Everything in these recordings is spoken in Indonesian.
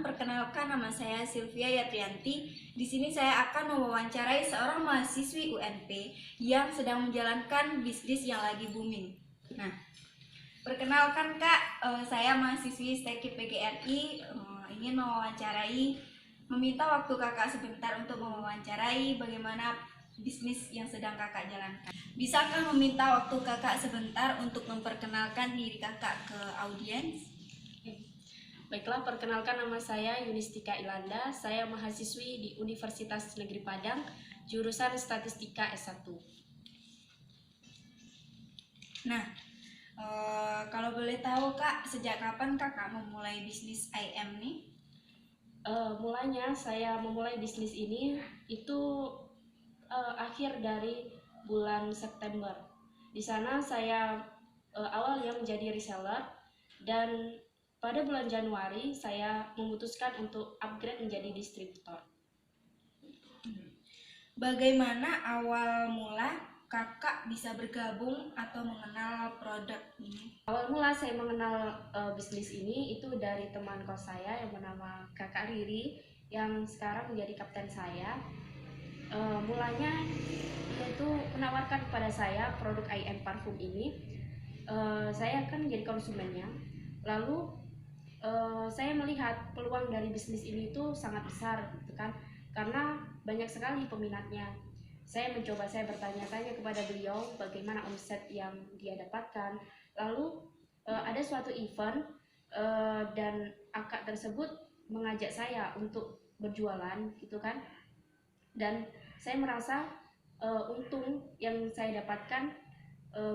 perkenalkan nama saya Sylvia Yatrianti. Di sini saya akan mewawancarai seorang mahasiswi UNP yang sedang menjalankan bisnis yang lagi booming. Nah, perkenalkan Kak, saya mahasiswi STEKI PGRI, ingin meminta waktu Kakak sebentar untuk mewawancarai bagaimana bisnis yang sedang Kakak jalankan. Bisakah meminta waktu Kakak sebentar untuk memperkenalkan diri Kakak ke audiens? Baiklah, perkenalkan nama saya Yunistika Ilanda. Saya mahasiswi di Universitas Negeri Padang, jurusan Statistika S1. Nah, kalau boleh tahu Kak, sejak kapan Kakak memulai bisnis IM nih? Mulanya saya memulai bisnis ini itu akhir dari bulan September. Di sana saya awalnya menjadi reseller, dan pada bulan Januari saya memutuskan untuk upgrade menjadi distributor. Bagaimana awal mula Kakak bisa bergabung atau mengenal produk ini? Awal mula saya mengenal bisnis ini itu dari teman kos saya yang bernama Kakak Riri, yang sekarang menjadi kapten saya. Mulanya dia itu menawarkan kepada saya produk IM parfum ini. Saya kan menjadi konsumennya. Lalu saya melihat peluang dari bisnis ini itu sangat besar, gitu kan? Karena banyak sekali peminatnya. Saya bertanya-tanya kepada beliau bagaimana omset yang dia dapatkan. Lalu ada suatu event dan akak tersebut mengajak saya untuk berjualan, gitu kan? Dan saya merasa untung yang saya dapatkan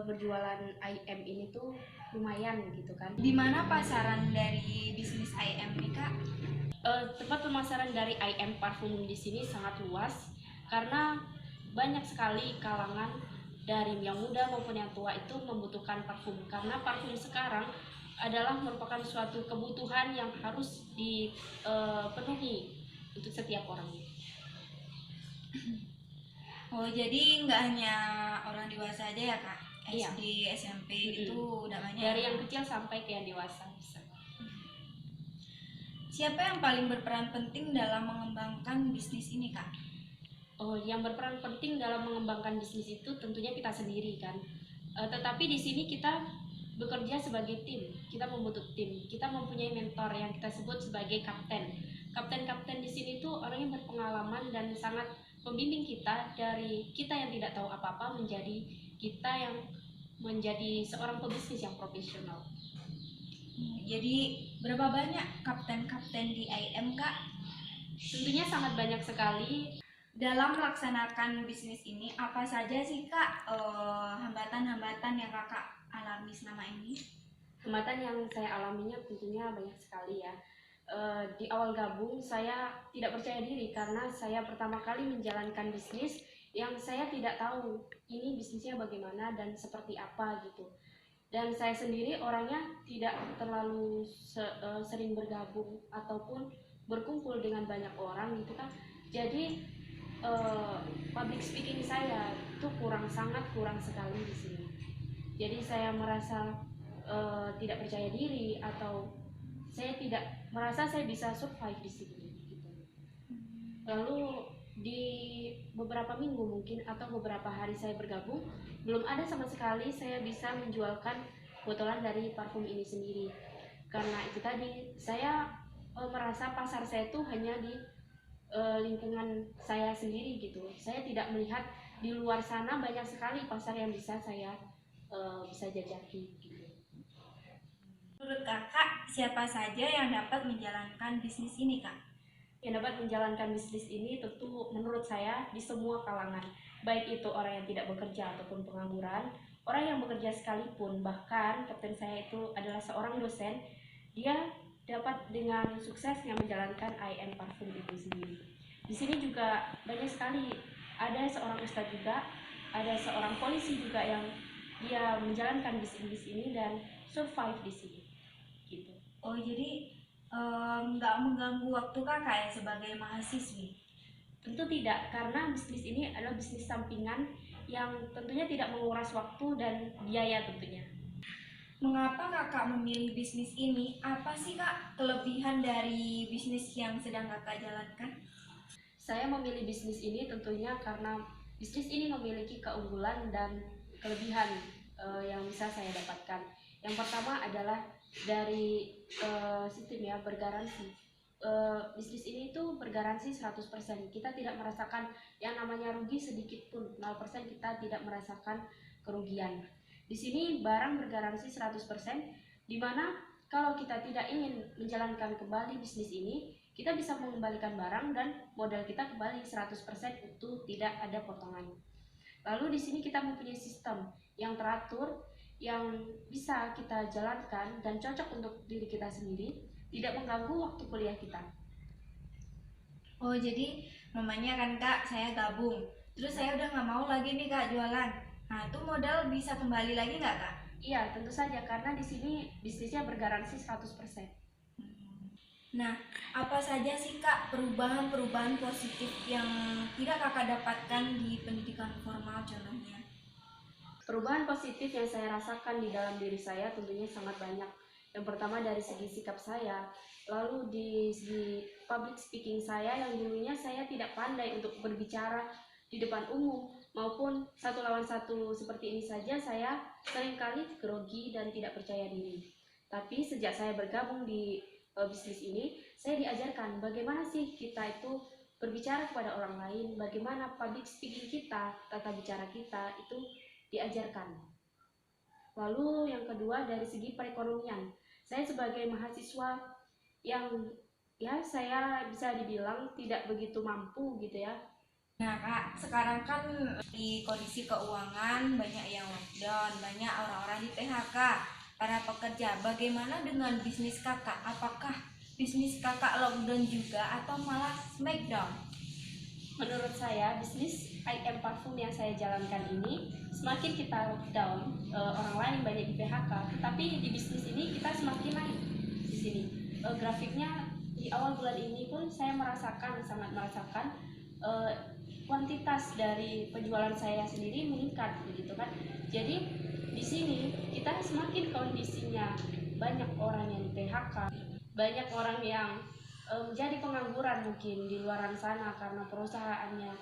berjualan IM ini tuh lumayan, gitu kan. Di mana pasaran dari bisnis IM ini Kak? Tempat pemasaran dari IM parfum di sini sangat luas, karena banyak sekali kalangan dari yang muda maupun yang tua itu membutuhkan parfum, karena parfum sekarang adalah merupakan suatu kebutuhan yang harus dipenuhi untuk setiap orang. Oh, jadi nggak hanya orang dewasa aja ya Kak? Iya. SD, SMP itu udah banyak. Dari yang kecil sampai ke yang dewasa bisa. Siapa yang paling berperan penting dalam mengembangkan bisnis ini Kak? Yang berperan penting dalam mengembangkan bisnis itu tentunya kita sendiri kan. Tetapi di sini kita bekerja sebagai tim. Kita membentuk tim. Kita mempunyai mentor yang kita sebut sebagai kapten. Kapten-kapten di sini tuh orang yang berpengalaman dan sangat membimbing kita dari kita yang tidak tahu apa-apa menjadi kita yang menjadi seorang pebisnis yang profesional. Jadi berapa banyak kapten-kapten di IM Kak? Tentunya sangat banyak sekali. Dalam melaksanakan bisnis ini, apa saja sih Kak hambatan-hambatan yang Kakak alami selama ini? Hambatan yang saya alaminya tentunya banyak sekali ya. Di awal gabung saya tidak percaya diri karena saya pertama kali menjalankan bisnis yang saya tidak tahu ini bisnisnya bagaimana dan seperti apa gitu. Dan saya sendiri orangnya tidak terlalu sering bergabung ataupun berkumpul dengan banyak orang gitu kan. Jadi public speaking saya itu sangat kurang sekali di sini. Jadi saya merasa tidak percaya diri, atau saya tidak merasa saya bisa survive di sini gitu. Lalu di beberapa minggu mungkin atau beberapa hari saya bergabung, belum ada sama sekali saya bisa menjualkan botolan dari parfum ini sendiri. Karena itu tadi, saya merasa pasar saya itu hanya di lingkungan saya sendiri gitu. Saya tidak melihat di luar sana banyak sekali pasar yang bisa saya bisa jajaki gitu. Menurut Kakak, siapa saja yang dapat menjalankan bisnis ini Kak? Yang dapat menjalankan bisnis ini tentu menurut saya di semua kalangan, baik itu orang yang tidak bekerja ataupun pengangguran, orang yang bekerja sekalipun. Bahkan kapten saya itu adalah seorang dosen, dia dapat dengan suksesnya menjalankan IM parfum itu sendiri. Di sini juga banyak sekali, ada seorang ustadz juga, ada seorang polisi juga yang dia menjalankan bisnis ini dan survive di sini gitu. Oh, jadi nggak mengganggu waktu Kakak ya sebagai mahasiswi? Tentu tidak, karena bisnis ini adalah bisnis sampingan yang tentunya tidak menguras waktu dan biaya tentunya. Mengapa kakak memilih bisnis ini? Apa sih kak kelebihan dari bisnis yang sedang kakak jalankan? Saya memilih bisnis ini tentunya karena bisnis ini memiliki keunggulan dan kelebihan yang bisa saya dapatkan. Yang pertama adalah dari sistem ya, bergaransi. Bisnis ini itu bergaransi 100%. Kita tidak merasakan yang namanya rugi sedikit pun, 0% kita tidak merasakan kerugian. Di sini barang bergaransi 100%, di mana kalau kita tidak ingin menjalankan kembali bisnis ini, kita bisa mengembalikan barang dan modal kita kembali 100% itu tidak ada potongan. Lalu di sini kita mempunyai sistem yang teratur, yang bisa kita jalankan dan cocok untuk diri kita sendiri, tidak mengganggu waktu kuliah kita. Oh jadi mamanya kan kak saya gabung, terus saya udah nggak mau lagi nih kak jualan. Nah itu modal bisa kembali lagi nggak kak? Iya, tentu saja karena di sini bisnisnya bergaransi 100%. Nah, apa saja sih Kak perubahan-perubahan positif yang tidak Kakak dapatkan di pendidikan formal contohnya? Perubahan positif yang saya rasakan di dalam diri saya tentunya sangat banyak. Yang pertama dari segi sikap saya, lalu di segi public speaking saya yang dulunya saya tidak pandai untuk berbicara di depan umum maupun satu lawan satu seperti ini saja saya seringkali grogi dan tidak percaya diri. Tapi sejak saya bergabung di bisnis ini, saya diajarkan bagaimana sih kita itu berbicara kepada orang lain, bagaimana public speaking kita, tata bicara kita itu diajarkan. Lalu yang kedua dari segi perekonomian, saya sebagai mahasiswa yang ya saya bisa dibilang tidak begitu mampu gitu ya. Nah Kak, sekarang kan di kondisi keuangan banyak yang lockdown, banyak orang-orang di PHK, para pekerja. Bagaimana dengan bisnis Kakak? Apakah bisnis Kakak lockdown juga atau malah smackdown? Menurut saya bisnis IM parfum yang saya jalankan ini semakin kita lockdown, orang lain banyak di PHK, tapi di bisnis ini kita semakin naik di sini. Grafiknya di awal bulan ini pun saya sangat merasakan kuantitas dari penjualan saya sendiri meningkat begitu kan. Jadi di sini kita semakin kondisinya banyak orang yang di PHK, banyak orang yang menjadi pengangguran mungkin di luar sana karena perusahaannya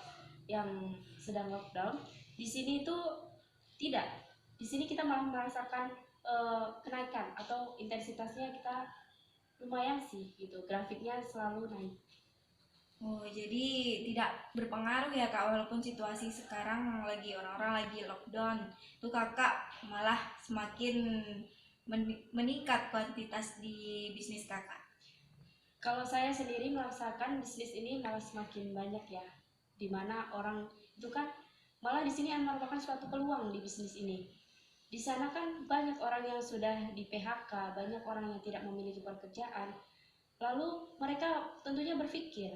yang sedang lockdown. Di sini itu tidak. Di sini kita malah merasakan kenaikan atau intensitasnya kita lumayan sih gitu. Grafiknya selalu naik. Oh, jadi tidak berpengaruh ya Kak, walaupun situasi sekarang lagi orang-orang lagi lockdown. Itu Kakak malah semakin meningkat kuantitas di bisnis Kakak. Kalau saya sendiri merasakan bisnis ini malah semakin banyak ya, dimana orang itu kan malah di sini merupakan suatu peluang di bisnis ini. Di sana kan banyak orang yang sudah di PHK, banyak orang yang tidak memiliki pekerjaan. Lalu mereka tentunya berpikir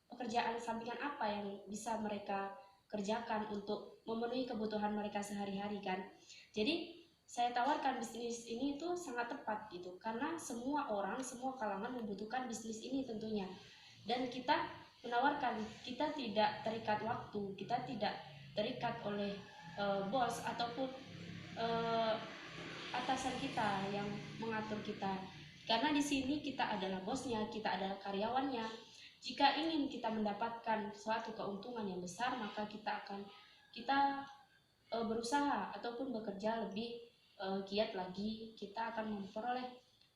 pekerjaan sampingan apa yang bisa mereka kerjakan untuk memenuhi kebutuhan mereka sehari-hari kan. Jadi saya tawarkan bisnis ini tuh sangat tepat gitu karena semua orang, semua kalangan membutuhkan bisnis ini tentunya. Dan kita menawarkan, kita tidak terikat waktu, kita tidak terikat oleh bos ataupun atasan kita yang mengatur kita. Karena di sini kita adalah bosnya, kita adalah karyawannya. Jika ingin kita mendapatkan suatu keuntungan yang besar, maka kita berusaha ataupun bekerja lebih giat lagi, kita akan memperoleh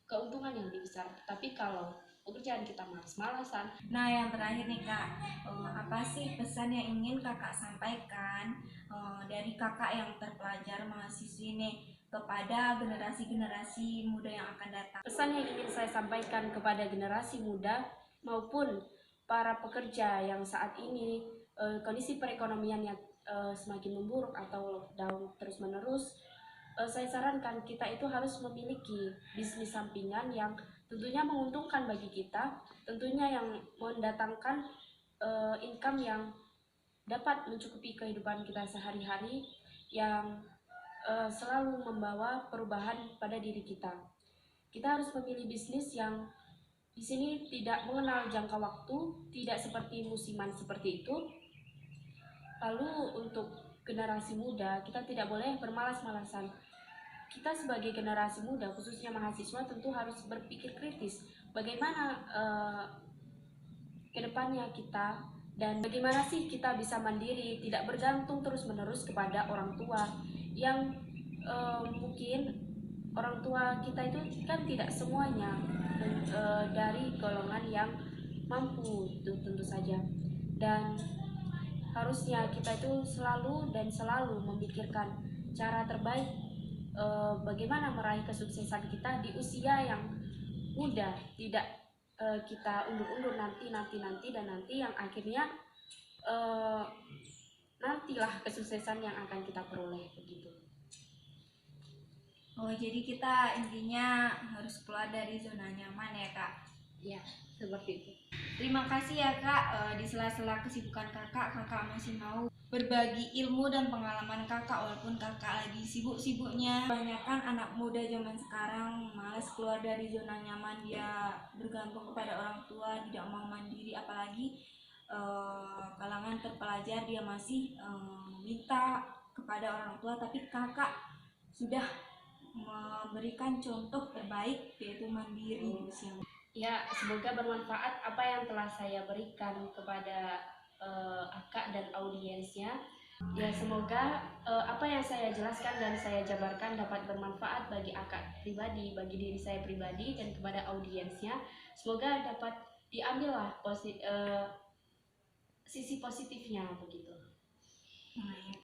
keuntungan yang lebih besar. Tapi kalau pekerjaan kita malas-malasan. Nah, yang terakhir nih Kak, apa sih pesan yang ingin Kakak sampaikan dari Kakak yang terpelajar mahasiswi nih kepada generasi-generasi muda yang akan datang? Pesan yang ingin saya sampaikan kepada generasi muda maupun para pekerja yang saat ini kondisi perekonomiannya semakin memburuk atau lockdown terus-menerus, saya sarankan kita itu harus memiliki bisnis sampingan yang tentunya menguntungkan bagi kita, tentunya yang mendatangkan income yang dapat mencukupi kehidupan kita sehari-hari, yang selalu membawa perubahan pada diri kita. Kita harus memilih bisnis yang di sini tidak mengenal jangka waktu, tidak seperti musiman seperti itu. Lalu untuk generasi muda, kita tidak boleh bermalas-malasan. kita sebagai generasi muda, khususnya mahasiswa, tentu harus berpikir kritis bagaimana ke depannya kita, dan bagaimana sih kita bisa mandiri, tidak bergantung terus-menerus kepada orang tua yang mungkin orang tua kita itu kan tidak semuanya dari golongan yang mampu, itu tentu saja. Dan harusnya kita itu selalu memikirkan cara terbaik bagaimana meraih kesuksesan kita di usia yang muda, tidak kita undur-undur nanti dan nanti yang akhirnya nantilah kesuksesan yang akan kita peroleh begitu. Oh, jadi kita intinya harus keluar dari zona nyaman ya Kak? Ya, seperti itu. Terima kasih ya Kak, di sela-sela kesibukan kakak masih mau berbagi ilmu dan pengalaman kakak walaupun kakak lagi sibuk-sibuknya. Kebanyakan anak muda zaman sekarang malas keluar dari zona nyaman, dia bergantung kepada orang tua, tidak mau mandiri, apalagi kalangan terpelajar dia masih minta kepada orang tua, tapi kakak sudah memberikan contoh terbaik yaitu mandiri di usia. Ya, semoga bermanfaat apa yang telah saya berikan kepada Akak dan audiensnya. Ya, semoga apa yang saya jelaskan dan saya jabarkan dapat bermanfaat bagi Akak pribadi, bagi diri saya pribadi, dan kepada audiensnya. Semoga dapat diambillah sisi positifnya begitu. Nah, ya